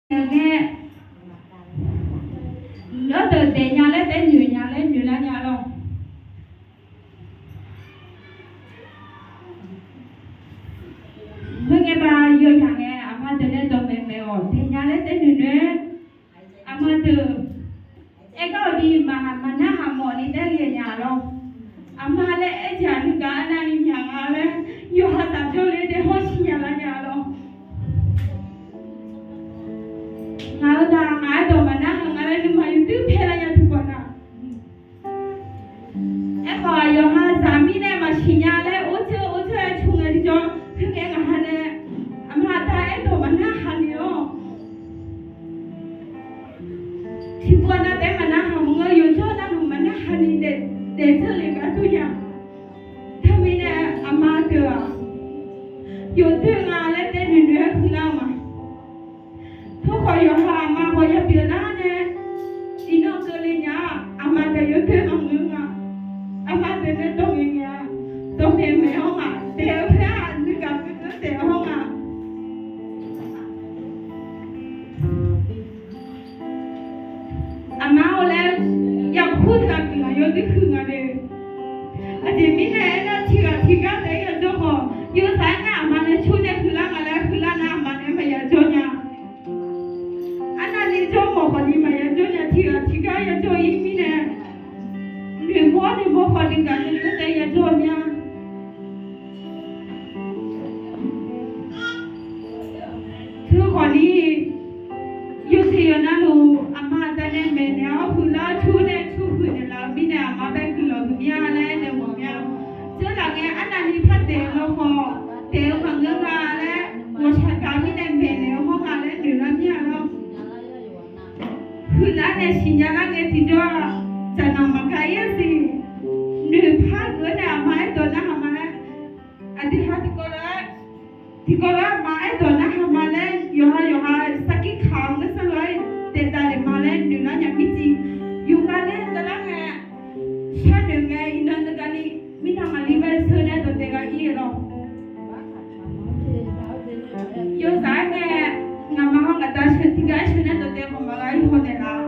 nghe nó từ để nhà lấy tới nhiều là nhà luôn thôi nghe bà vô nhà nghe ama từ đây tụi mình ổn thì nhà lấy tới nhiều nữa ama từ em có đi mà nó ham mòn đi tới nhà luôn ama lấy em chả đi cả anh đi nhà lấy vô hạt tạt cho lấy để hốt nhà là nhà luôn ngài ta ngài đồ mà nó ngài đi mà YouTube hay là nhà thứ quán à em hỏi yo ha sami này mà xin nhà lấy ôi chơi chung người đi cho thứ cái ngài hắn này ama ta em đồ mà nó hắn nhiều thì quán à thế mà nó ham người yo cho nó đồ mà nó hắn đi để chơi lấy cả tu nhà thằng mình này ama được yo chơi ngài lấy để đi nữa không nào màทุกคนอยู่ห่างมาพอจะเปลี่ยนหน้าเนี่ยอีน้องเกลียอามาแต่ยุทธน้องนึงอ่ะอามาแต่เนี่ยต้องอย่างเงี้ยต้องเห็นไหมห้องอ่ะเดี๋ยวแค่นึกกับนึกเดี๋ยวห้องอ่ะอามาแล้วอยากพูดกับคุณอ่ะยุทธคือไงเนี่ยอาจจะมีเนี่ยนะที่กันเลยอ่ะจ้าพ่อยุทธสายเนี่ยอามาเนี่ยช่วยเนี่ยคือละอะไรคือละนะอามาเนี่ยไม่อยากจ้าเนี่ยคนนี้มาอย่างเจ้าเนี่ยที่ก็อย่างเจ้าอีมีเนี่ยหรือโมคนนี้กันก็แต่อย่างเจ้าเนี่ยคือคนนี้อยู่ที่นั่นลูอามาแต่เนี่ยแม่เนี่ยคือละชูเนี่ยคือเนี่ยละมีเนี่ยอามาเป็นคือละมีอะไรเนี่ยหมดเนี่ยเจ้าหลังเนี่ยอันนั้นนี่พัดเดียวเราพอเดียวของเรื่องอะไรว่าชาการมีเนี่ยแม่เนี่ยห้องอะไรหรือละเนี่ยเราคือนั่นเนี่ยสิ่งอย่างนี้ที่จะนำมาขายสิหรือพักก็เนี่ยมาให้ตัวนั้นมาเลยอันที่หาที่ก็แล้วมาให้ตัวนั้นมาเลยอยู่ฮะสักกี่ครั้งก็สักเลยแต่ตอนมาเลยหรือนั่นยังไม่จริงอยู่กันเลยก็แล้วไงฉันหนึ่งไงนั่นก็นี่ไม่ทำอะไรไปเสียเนี่ยตัวเด็กก็อีหรอกอยู่สายไงงามาห้องกับตาเชื่อที่ก็เชื่อเนี่ยตัวเด็กผมมาไล่คนเดียว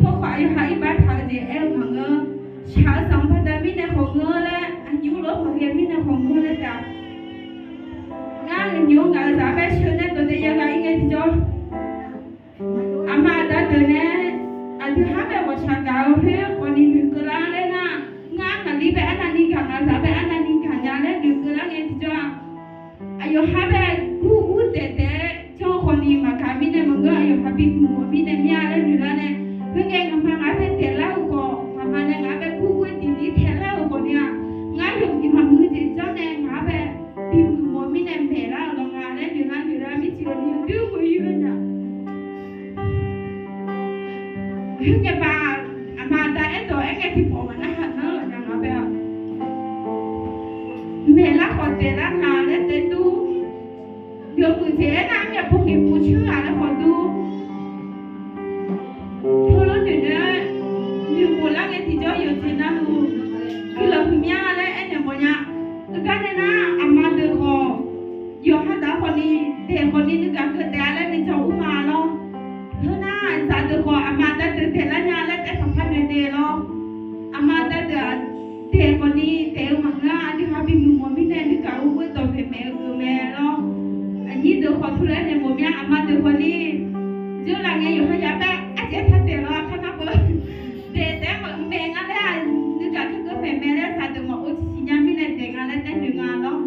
พวกเขาอยู่หายบ้านทางเดียวของเงอชาวสังพันธ์มีในของเงอและยุโรปของเรียนมีในของเงอและจ้ะงานยุ่งงานสายไปเชื่อเนี่ยตัวเด็กยังไงเงี้ยที่จ้ะอามาตาตัวเนี่ยอันที่ห้าแบบว่าชาวเก่าเพื่อคนนี้ถึงกลางเลยนะงานมันดีไปอันนั้นนี่ขังงานสายไปอันนั้นนี่ขังงานแล้วถึงกลางเงี้ยที่จ้ะอายุห้าแบบกู้เด็ดเจ้าคนนี้มาขายมีในมึงก็อายุห้าปีหมู่มีในเมียแล้วอยู่แล้วเนี่ยเพื่อนแกงมาหาเป็นเทล่าก็มาเนี่ยงาเป็นคู่ตีเทล่าก็เนี่ยงาอยู่ที่มามือเจ้าเนี่ยงาเป็นปีหมู่มีในเมล่าลงงาเนี่ยอยู่แล้วมีเชื่อมีดื้อกูอยู่เนี่ยเพื่อนแกมาแต่ไอ้ตัวไอ้แกที่ผมมันน่าหันเนอะอย่างงาเป็นเมล่าก็เทล่างาเนี่ยเตดูเดี๋ยวมือเจ้าน้ำเนี่ยพวกนี้ผู้เชื่อแล้วขอดูอยู่บนล่างที่เจ้าอยู่ที่นั่นลูกคือเราพิมพ์ยาและไอ้เนี่ยมันเนี่ยคือการเนี่ยนะอามาเดือดอยู่หาตาคนนี้เด็กคนนี้นึกกันคือแต่แล้วในเจ้าอุ้มมาเนาะเท่านั้นสาเดือดอามาแต่เดือดแล้วเนี่ยแล้วแต่สัมพันธ์เดือดเนาะอามาแต่เดือดเด็กคนนี้เด็กมันเนี่ยที่เขาพิมพ์มันไม่ได้นึกกันอุ้มตัวเป็นแม่คือแม่เนาะอันนี้เดือดคนทุเรศเนี่ยมันเนี่ยอามาเดือดคนนี้เจ้าหลังเนี่ยอยู่ให้ยาแป้งอาจจะทัดเดือดแล้วข้างหน้าเปิดแต่แม่งอะไรนึกว่าคือแม่แล้วสาธุมาอุตสิญาณมีในเด็กอะไรแต่หนึ่งงานเนาะ